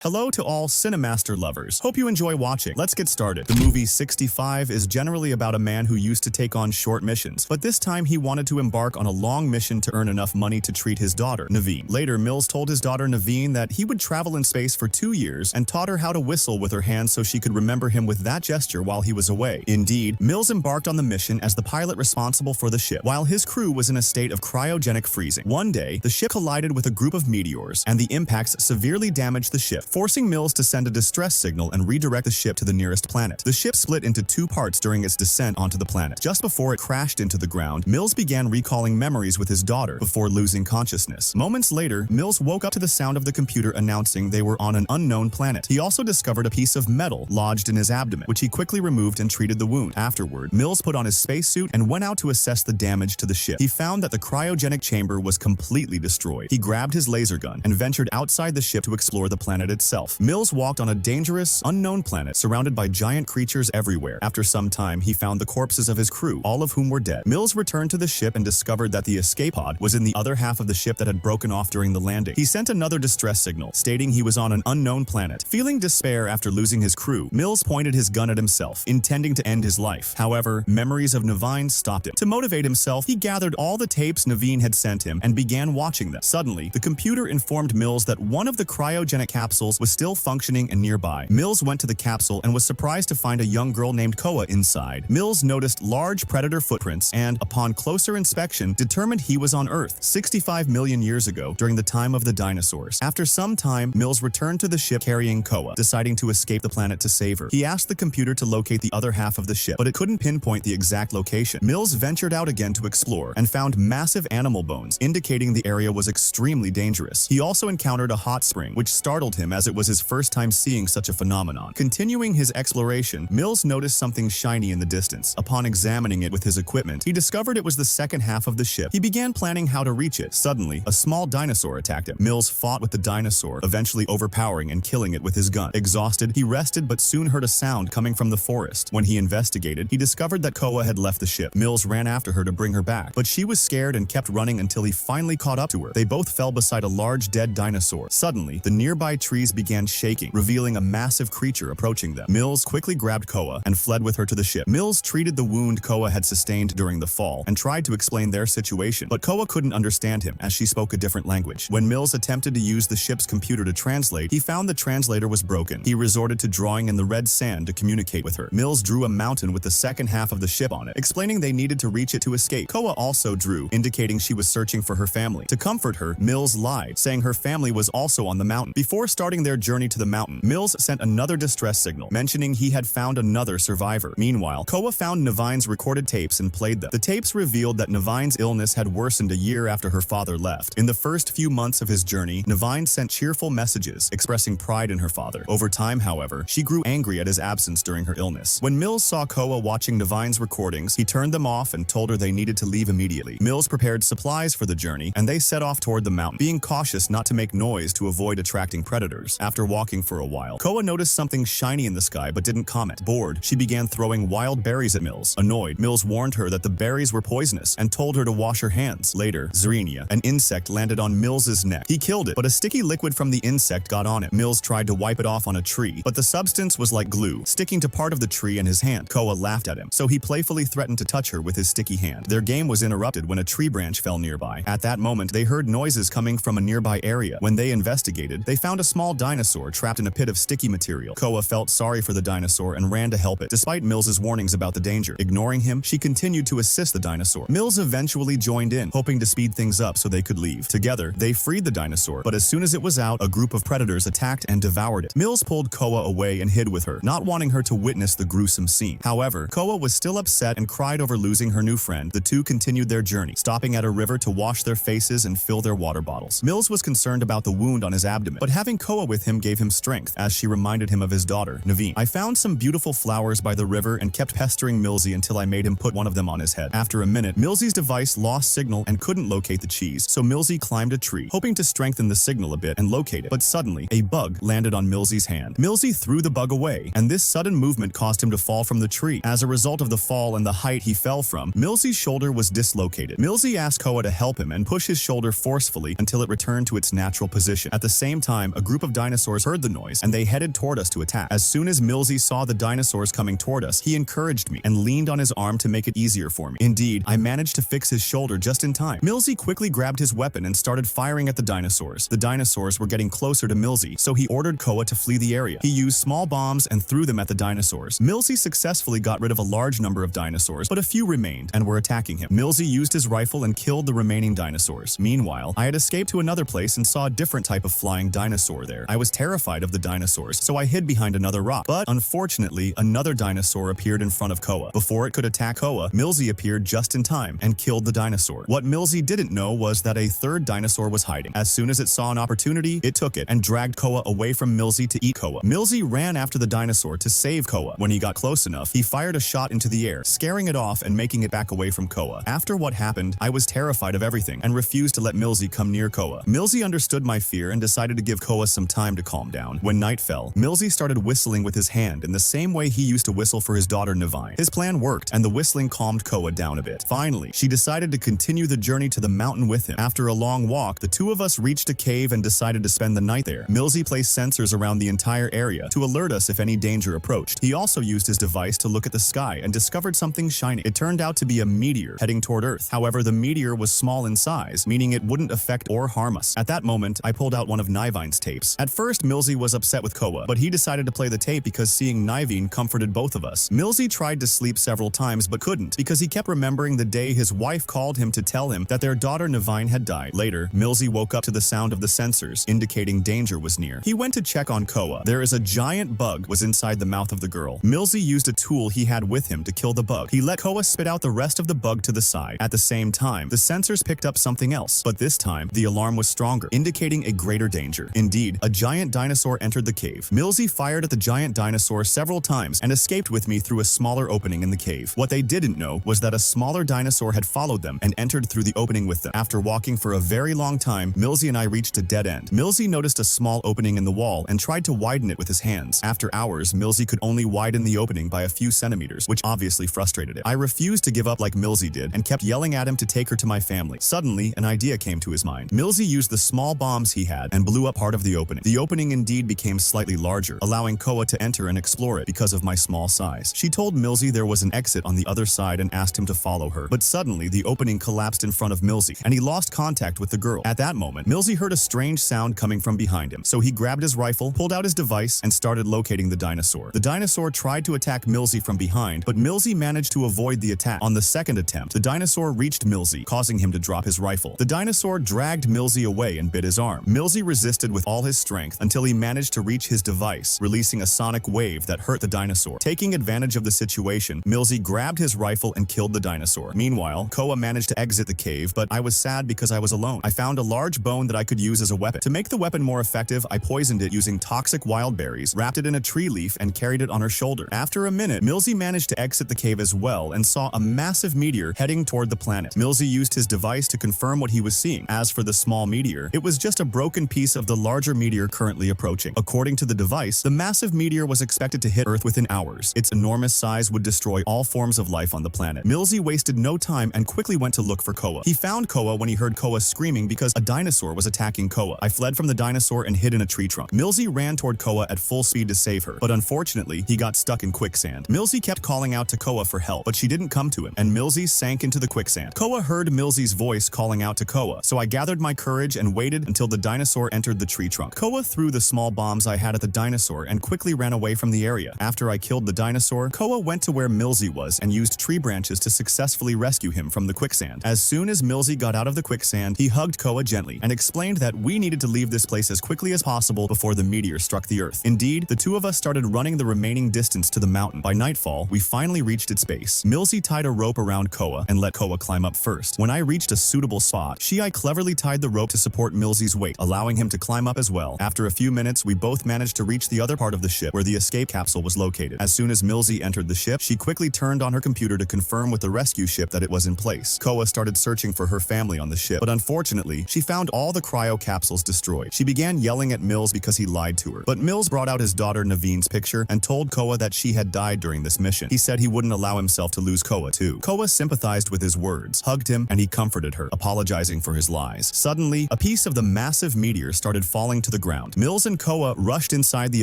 Hello to all Cinemaster lovers. Hope you enjoy watching. Let's get started. The movie 65 is generally about a man who used to take on short missions, but this time he wanted to embark on a long mission to earn enough money to treat his daughter, Naveen. Later, Mills told his daughter Naveen that he would travel in space for 2 years and taught her how to whistle with her hands so she could remember him with that gesture while he was away. Indeed, Mills embarked on the mission as the pilot responsible for the ship, while his crew was in a state of cryogenic freezing. One day, the ship collided with a group of meteors, and the impacts severely damaged the ship, forcing Mills to send a distress signal and redirect the ship to the nearest planet. The ship split into 2 parts during its descent onto the planet. Just before it crashed into the ground, Mills began recalling memories with his daughter before losing consciousness. Moments later, Mills woke up to the sound of the computer announcing they were on an unknown planet. He also discovered a piece of metal lodged in his abdomen, which he quickly removed and treated the wound. Afterward, Mills put on his spacesuit and went out to assess the damage to the ship. He found that the cryogenic chamber was completely destroyed. He grabbed his laser gun and ventured outside the ship to explore the planet itself. Mills walked on a dangerous, unknown planet surrounded by giant creatures everywhere. After some time, he found the corpses of his crew, all of whom were dead. Mills returned to the ship and discovered that the escape pod was in the other half of the ship that had broken off during the landing. He sent another distress signal, stating he was on an unknown planet. Feeling despair after losing his crew, Mills pointed his gun at himself, intending to end his life. However, memories of Naveen stopped him. To motivate himself, he gathered all the tapes Naveen had sent him and began watching them. Suddenly, the computer informed Mills that one of the cryogenic capsules was still functioning and nearby. Mills went to the capsule and was surprised to find a young girl named Koa inside. Mills noticed large predator footprints and, upon closer inspection, determined he was on Earth 65 million years ago during the time of the dinosaurs. After some time, Mills returned to the ship carrying Koa, deciding to escape the planet to save her. He asked the computer to locate the other half of the ship, but it couldn't pinpoint the exact location. Mills ventured out again to explore and found massive animal bones, indicating the area was extremely dangerous. He also encountered a hot spring, which startled him as it was his first time seeing such a phenomenon. Continuing his exploration, Mills noticed something shiny in the distance. Upon examining it with his equipment, he discovered it was the second half of the ship. He began planning how to reach it. Suddenly, a small dinosaur attacked him. Mills fought with the dinosaur, eventually overpowering and killing it with his gun. Exhausted, he rested but soon heard a sound coming from the forest. When he investigated, he discovered that Koa had left the ship. Mills ran after her to bring her back, but she was scared and kept running until he finally caught up to her. They both fell beside a large dead dinosaur. Suddenly, the nearby trees began shaking, revealing a massive creature approaching them. Mills quickly grabbed Koa and fled with her to the ship. Mills treated the wound Koa had sustained during the fall and tried to explain their situation, but Koa couldn't understand him as she spoke a different language. When Mills attempted to use the ship's computer to translate, he found the translator was broken. He resorted to drawing in the red sand to communicate with her. Mills drew a mountain with the second half of the ship on it, explaining they needed to reach it to escape. Koa also drew, indicating she was searching for her family. To comfort her, Mills lied, saying her family was also on the mountain. Before starting their journey to the mountain, Mills sent another distress signal, mentioning he had found another survivor. Meanwhile, Koa found Naveen's recorded tapes and played them. The tapes revealed that Naveen's illness had worsened a year after her father left. In the first few months of his journey, Naveen sent cheerful messages, expressing pride in her father. Over time, however, she grew angry at his absence during her illness. When Mills saw Koa watching Naveen's recordings, he turned them off and told her they needed to leave immediately. Mills prepared supplies for the journey, and they set off toward the mountain, being cautious not to make noise to avoid attracting predators. After walking for a while, Koa noticed something shiny in the sky but didn't comment. Bored, she began throwing wild berries at Mills. Annoyed, Mills warned her that the berries were poisonous and told her to wash her hands. Later, Zrenia, an insect, landed on Mills's neck. He killed it, but a sticky liquid from the insect got on it. Mills tried to wipe it off on a tree, but the substance was like glue, sticking to part of the tree and his hand. Koa laughed at him, so he playfully threatened to touch her with his sticky hand. Their game was interrupted when a tree branch fell nearby. At that moment, they heard noises coming from a nearby area. When they investigated, they found a small dinosaur trapped in a pit of sticky material. Koa felt sorry for the dinosaur and ran to help it, despite Mills's warnings about the danger. Ignoring him, she continued to assist the dinosaur. Mills eventually joined in, hoping to speed things up so they could leave. Together, they freed the dinosaur, but as soon as it was out, a group of predators attacked and devoured it. Mills pulled Koa away and hid with her, not wanting her to witness the gruesome scene. However, Koa was still upset and cried over losing her new friend. The two continued their journey, stopping at a river to wash their faces and fill their water bottles. Mills was concerned about the wound on his abdomen, but having Koa with him gave him strength, as she reminded him of his daughter, Naveen. I found some beautiful flowers by the river and kept pestering Millsy until I made him put one of them on his head. After a minute, Millsy's device lost signal and couldn't locate the cheese, so Millsy climbed a tree, hoping to strengthen the signal a bit and locate it. But suddenly, a bug landed on Millsy's hand. Millsy threw the bug away, and this sudden movement caused him to fall from the tree. As a result of the fall and the height he fell from, Millsy's shoulder was dislocated. Millsy asked Koa to help him and push his shoulder forcefully until it returned to its natural position. At the same time, a group of of dinosaurs heard the noise, and they headed toward us to attack. As soon as Millsy saw the dinosaurs coming toward us, he encouraged me and leaned on his arm to make it easier for me. Indeed, I managed to fix his shoulder just in time. Millsy quickly grabbed his weapon and started firing at the dinosaurs. The dinosaurs were getting closer to Millsy, so he ordered Koa to flee the area. He used small bombs and threw them at the dinosaurs. Millsy successfully got rid of a large number of dinosaurs, but a few remained and were attacking him. Millsy used his rifle and killed the remaining dinosaurs. Meanwhile, I had escaped to another place and saw a different type of flying dinosaur there. I was terrified of the dinosaurs, so I hid behind another rock. But unfortunately, another dinosaur appeared in front of Koa. Before it could attack Koa, Millsy appeared just in time and killed the dinosaur. What Millsy didn't know was that a third dinosaur was hiding. As soon as it saw an opportunity, it took it and dragged Koa away from Millsy to eat Koa. Millsy ran after the dinosaur to save Koa. When he got close enough, he fired a shot into the air, scaring it off and making it back away from Koa. After what happened, I was terrified of everything and refused to let Millsy come near Koa. Millsy understood my fear and decided to give Koa some time to calm down. When night fell, Millsy started whistling with his hand in the same way he used to whistle for his daughter Nevine. His plan worked, and the whistling calmed Koa down a bit. Finally, she decided to continue the journey to the mountain with him. After a long walk, the two of us reached a cave and decided to spend the night there. Millsy placed sensors around the entire area to alert us if any danger approached. He also used his device to look at the sky and discovered something shining. It turned out to be a meteor heading toward Earth. However, the meteor was small in size, meaning it wouldn't affect or harm us. At that moment, I pulled out one of Nivine's tapes. At first, Millsy was upset with Koa, but he decided to play the tape because seeing Nivine comforted both of us. Millsy tried to sleep several times but couldn't because he kept remembering the day his wife called him to tell him that their daughter Nevine had died. Later, Millsy woke up to the sound of the sensors, indicating danger was near. He went to check on Koa. There is a giant bug was inside the mouth of the girl. Millsy used a tool he had with him to kill the bug. He let Koa spit out the rest of the bug to the side. At the same time, the sensors picked up something else, but this time, the alarm was stronger, indicating a greater danger. Indeed, a giant dinosaur entered the cave. Millsy fired at the giant dinosaur several times and escaped with me through a smaller opening in the cave. What they didn't know was that a smaller dinosaur had followed them and entered through the opening with them. After walking for a very long time, Millsy and I reached a dead end. Millsy noticed a small opening in the wall and tried to widen it with his hands. After hours, Millsy could only widen the opening by a few centimeters, which obviously frustrated it. I refused to give up like Millsy did and kept yelling at him to take her to my family. Suddenly, an idea came to his mind. Millsy used the small bombs he had and blew up part of the opening. The opening indeed became slightly larger, allowing Koa to enter and explore it because of my small size. She told Millsy there was an exit on the other side and asked him to follow her. But suddenly, the opening collapsed in front of Millsy, and he lost contact with the girl. At that moment, Millsy heard a strange sound coming from behind him, so he grabbed his rifle, pulled out his device, and started locating the dinosaur. The dinosaur tried to attack Millsy from behind, but Millsy managed to avoid the attack. On the second attempt, the dinosaur reached Millsy, causing him to drop his rifle. The dinosaur dragged Millsy away and bit his arm. Millsy resisted with all his strength until he managed to reach his device, releasing a sonic wave that hurt the dinosaur. Taking advantage of the situation, Millsy grabbed his rifle and killed the dinosaur. Meanwhile, Koa managed to exit the cave, but I was sad because I was alone. I found a large bone that I could use as a weapon. To make the weapon more effective, I poisoned it using toxic wild berries, wrapped it in a tree leaf, and carried it on her shoulder. After a minute, Millsy managed to exit the cave as well and saw a massive meteor heading toward the planet. Millsy used his device to confirm what he was seeing. As for the small meteor, it was just a broken piece of the larger meteor currently approaching. According to the device, the massive meteor was expected to hit Earth within hours. Its enormous size would destroy all forms of life on the planet. Millsy wasted no time and quickly went to look for Koa. He found Koa when he heard Koa screaming because a dinosaur was attacking Koa. I fled from the dinosaur and hid in a tree trunk. Millsy ran toward Koa at full speed to save her, but unfortunately, he got stuck in quicksand. Millsy kept calling out to Koa for help, but she didn't come to him, and Millsy sank into the quicksand. Koa heard Millsy's voice calling out to Koa, so I gathered my courage and waited until the dinosaur entered the tree trunk. Koa threw the small bombs I had at the dinosaur and quickly ran away from the area. After I killed the dinosaur, Koa went to where Millsy was and used tree branches to successfully rescue him from the quicksand. As soon as Millsy got out of the quicksand, he hugged Koa gently and explained that we needed to leave this place as quickly as possible before the meteor struck the Earth. Indeed, the two of us started running the remaining distance to the mountain. By nightfall, we finally reached its base. Millsy tied a rope around Koa and let Koa climb up first. When I reached a suitable spot, I cleverly tied the rope to support Millsy's weight, allowing him to climb up as well. After a few minutes, we both managed to reach the other part of the ship where the escape capsule was located. As soon as Millsy entered the ship, she quickly turned on her computer to confirm with the rescue ship that it was in place. Koa started searching for her family on the ship, but unfortunately, she found all the cryo capsules destroyed. She began yelling at Mills because he lied to her, but Mills brought out his daughter Navine's picture and told Koa that she had died during this mission. He said he wouldn't allow himself to lose Koa too. Koa sympathized with his words, hugged him, and he comforted her, apologizing for his lies. Suddenly, a piece of the massive meteor started falling to the ground. Mills and Koa rushed inside the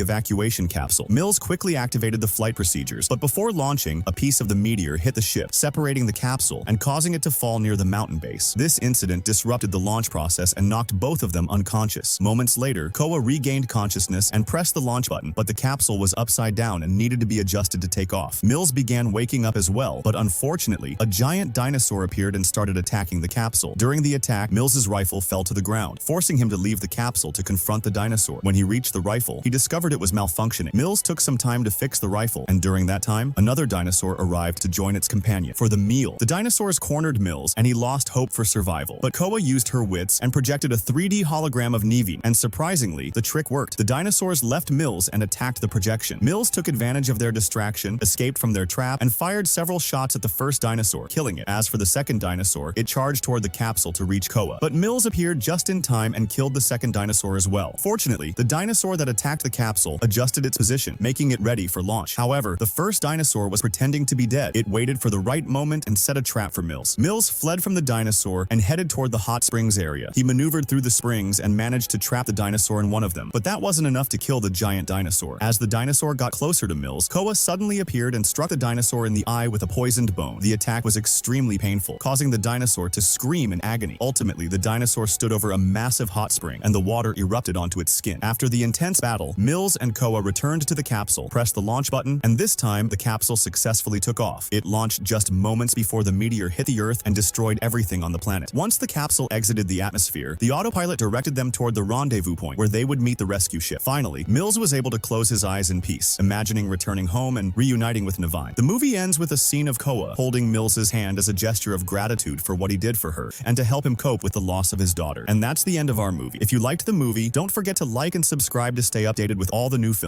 evacuation capsule. Mills quickly activated the flight procedures, but before launching, a piece of the meteor hit the ship, separating the capsule and causing it to fall near the mountain base. This incident disrupted the launch process and knocked both of them unconscious. Moments later, Koa regained consciousness and pressed the launch button, but the capsule was upside down and needed to be adjusted to take off. Mills began waking up as well, but unfortunately, a giant dinosaur appeared and started attacking the capsule. During the attack, Mills's rifle fell to the ground, forcing him to leave the capsule to confront the dinosaur. When he reached the rifle, he discovered it was malfunctioning. Mills took some time to fix the rifle, and during that time, another dinosaur arrived to join its companion for the meal. The dinosaurs cornered Mills, and he lost hope for survival. But Koa used her wits and projected a 3D hologram of Nevine, and surprisingly, the trick worked. The dinosaurs left Mills and attacked the projection. Mills took advantage of their distraction, escaped from their trap, and fired several shots at the first dinosaur, killing it. As for the second dinosaur, it charged toward the capsule to reach Koa. But Mills appeared just in time and killed the second dinosaur as well. Fortunately, the dinosaur that attacked the capsule adjusted its position, making it ready for launch. However, the first dinosaur was pretending to be dead. It waited for the right moment and set a trap for Mills. Mills fled from the dinosaur and headed toward the hot springs area. He maneuvered through the springs and managed to trap the dinosaur in one of them. But that wasn't enough to kill the giant dinosaur. As the dinosaur got closer to Mills, Koa suddenly appeared and struck the dinosaur in the eye with a poisoned bone. The attack was extremely painful, causing the dinosaur to scream in agony. Ultimately, the dinosaur stood over a massive hot spring, and the water erupted onto its skin. After the intense battle, Mills and Koa returned to the capsule, pressed the launch button, and this time, the capsule successfully took off. It launched just moments before the meteor hit the Earth and destroyed everything on the planet. Once the capsule exited the atmosphere, the autopilot directed them toward the rendezvous point where they would meet the rescue ship. Finally, Mills was able to close his eyes in peace, imagining returning home and reuniting with Nevine. The movie ends with a scene of Koa holding Mills's hand as a gesture of gratitude for what he did for her and to help him cope with the loss of his daughter. And that's the end of our movie. If you liked the movie, don't forget to like and subscribe to stay updated with all the new films.